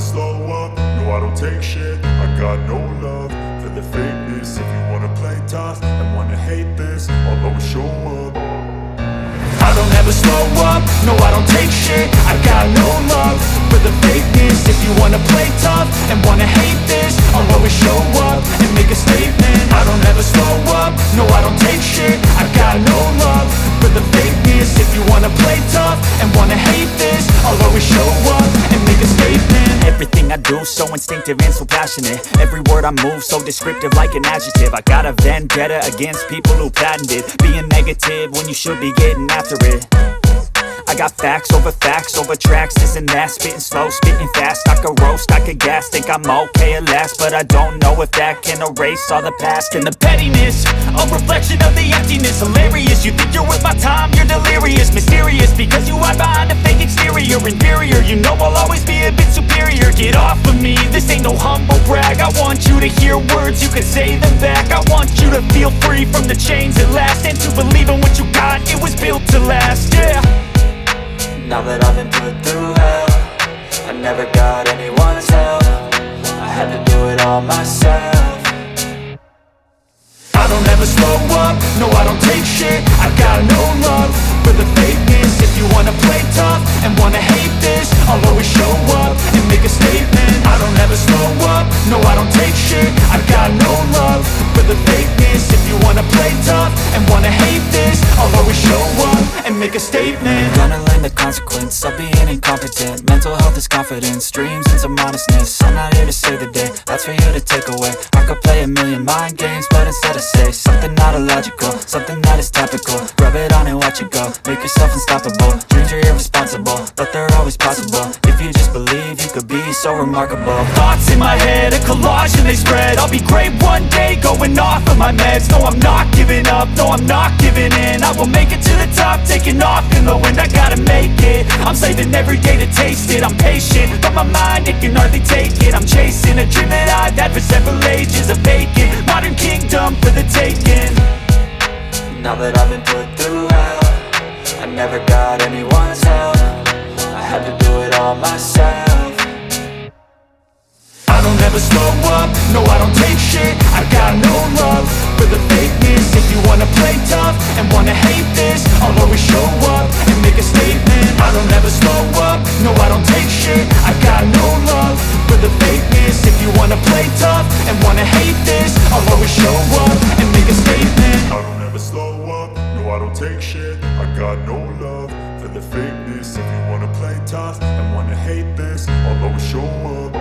slow up, no I don't take shit. I got no love for the fakeness. If you wanna play tough and wanna hate this, I'll always show up. I don't ever slow up, no I don't take shit. I got no love for the fakeness. If you wanna play tough and wanna hate this, I'll always show up and make a statement. I don't ever slow up, no I don't take shit. I got no love for the fakeness. If you wanna play tough and wanna hate this, I'll always show up and make a statement. Everything I do so instinctive and so passionate. Every word I move so descriptive like an adjective. I got a vendetta against people who patented being negative when you should be getting after it. I got facts over tracks, this and that. Spitting slow, spitting fast, I could roast, I could gas. Think I'm okay at last, but I don't know if that can erase all the past. And the pettiness, a reflection of the emptiness. Hilarious, you think you're worth my time, you're delirious. Mysterious, because you hide behind a fake exterior. Inferior, you know I'll always be a bit superior. Get off of me, this ain't no humble brag. I want you to hear words, you can say them back. I want you to feel free from the chains at last, and to believe in what you got, it was built to last, yeah. Now that I've been put through hell, I never got anyone's help. I had to do it all myself. I don't ever slow up, no I don't take shit. I got no love for the fakeness. If you wanna play tough and wanna hate this, I'll always show up and make a statement. I don't ever slow up, no I don't take shit. I got no love for the fakeness. If you wanna play tough and wanna hate this, I'll always show up and make a statement. Gonna learn the consequence of being incompetent. Mental health is confidence, dreams and some honestness. I'm not here to save the day, that's for you to take away. I could play a million mind games, but instead I say something not illogical, something that is topical. Rub it on and watch it go, make yourself unstoppable. Dreams are irresponsible, but they're always possible. If you just believe, you could be so remarkable. Thoughts in my head, a collage and they spread. I'll be great one day, going off of my meds. No, I'm not giving up, no, I'm not giving in. I will make it to the top, taking off in the wind. I gotta make it, I'm saving every day to taste it. I'm patient, but my mind, it can hardly take it. I'm chasing a dream that I've had for several ages. A vacant, modern kingdom for the taking. Now that I've been put through hell, I never got anyone's help. I had to do it all myself. I don't ever slow up, no I don't take shit. I got no love for the fakeness. If you wanna play tough and wanna hate this, I'll always show up and make a statement. I don't ever slow up, no I don't take shit. I got no love for the fakeness. If you wanna play tough and wanna hate this, I'll always show up and make a statement. I don't ever slow up, no I don't take shit. I got no love for the fakeness. If you wanna play tough and wanna hate this, I'll always show up.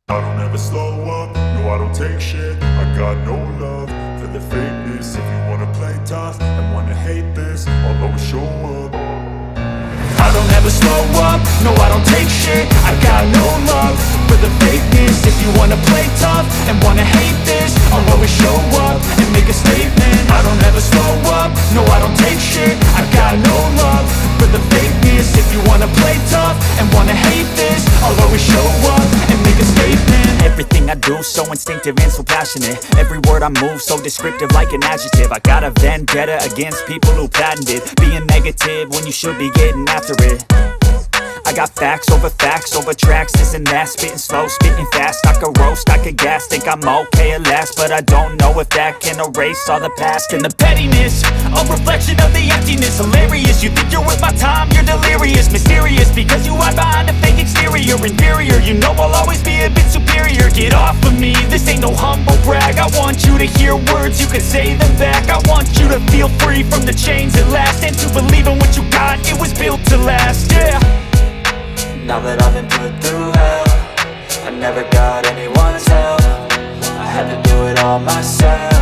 I don't ever slow up, no I don't take shit. I got no love for the fakeness. If you wanna play tough and wanna hate this, I'll always show up. I don't ever slow up, no I don't take shit. I got no love for the fakeness. If you wanna play tough and wanna hate this, I'll always show up and make a statement. I don't ever slow up, no I don't take shit. I got no love for the fakeness. If you wanna play tough and wanna hate this, I'll always show up and make a statement. Everything I do so instinctive and so passionate. Every word I move so descriptive like an adjective. I got a vendetta against people who patented being negative when you should be getting after it. I got facts over tracks, this and that. Spitting slow, spitting fast, I could roast, I could gas. Think I'm okay at last, but I don't know if that can erase all the past. And the pettiness, a reflection of the emptiness. Hilarious, you think you're worth my time, you're delirious. Mysterious, because you hide behind a fake exterior. Inferior, you know I'll always be a bit superior. Get off of me, this ain't no humble brag. I want you to hear words, you can say them back. I want you to feel free from the chains at last, and to believe in what you got, it was built to last, yeah. Now that I've been put through hell, I never got anyone's help. I had to do it all myself.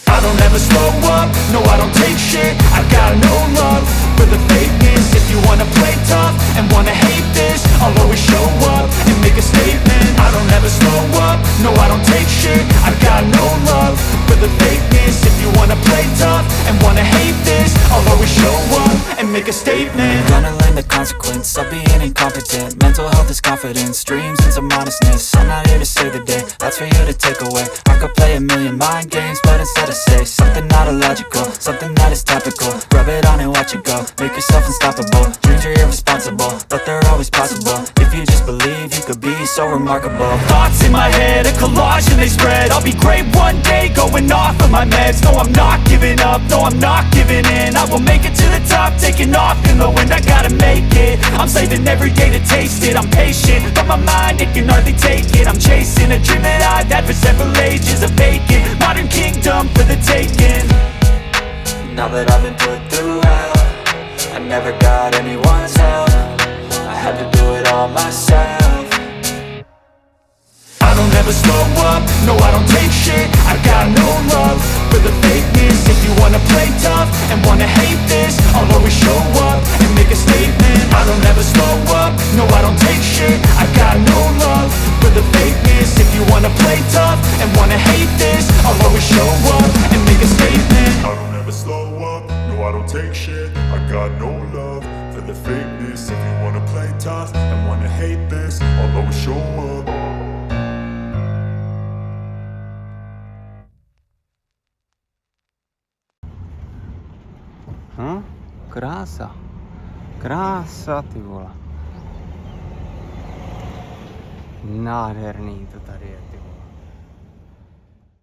I don't ever slow up, no I don't take shit. I got no love for the fakeness. If you wanna play tough and wanna hate this, I'll always show up and make a statement. I don't ever slow up, no I don't take shit. I got no love for the fakeness. If you wanna play tough and wanna hate this, I'll always show up and and make a statement. Gonna learn the consequence of being incompetent. Mental health is confidence, dreams into modestness. I'm not here to save the day, that's for you to take away. I could play a million mind games, but instead I say something not illogical, something that is topical. Rub it on and watch it go, make yourself unstoppable. Dreams are irresponsible, but they're always possible. If you just believe, you could be so remarkable. Thoughts in my head, a collage and they spread. I'll be great one day, going off of my meds. No, I'm not giving up, no, I'm not giving in. I will make it to the top, taking off in the wind. I gotta make it, I'm saving every day to taste it. I'm patient, but my mind, it can hardly take it. I'm chasing a dream that I've had for several ages. A vacant, modern kingdom for the taking. Now that I've been put through hell, I never got anyone's help. I had to do it all myself. I don't ever slow up, no I don't take shit. I got no love for the fakeness. If you wanna play tough and wanna hate this, I'll always show up and make a statement. I don't ever slow up, no I don't take shit. I got no love for the fakeness. If you wanna play tough and wanna hate this, I'll always show up and make a statement. I don't ever slow up, no I don't take shit. I got no love for the fakeness. If you wanna play tough and wanna hate this, I'll always show up. Krása. Krása, ty vole. Nádherný to tady je, ty vole.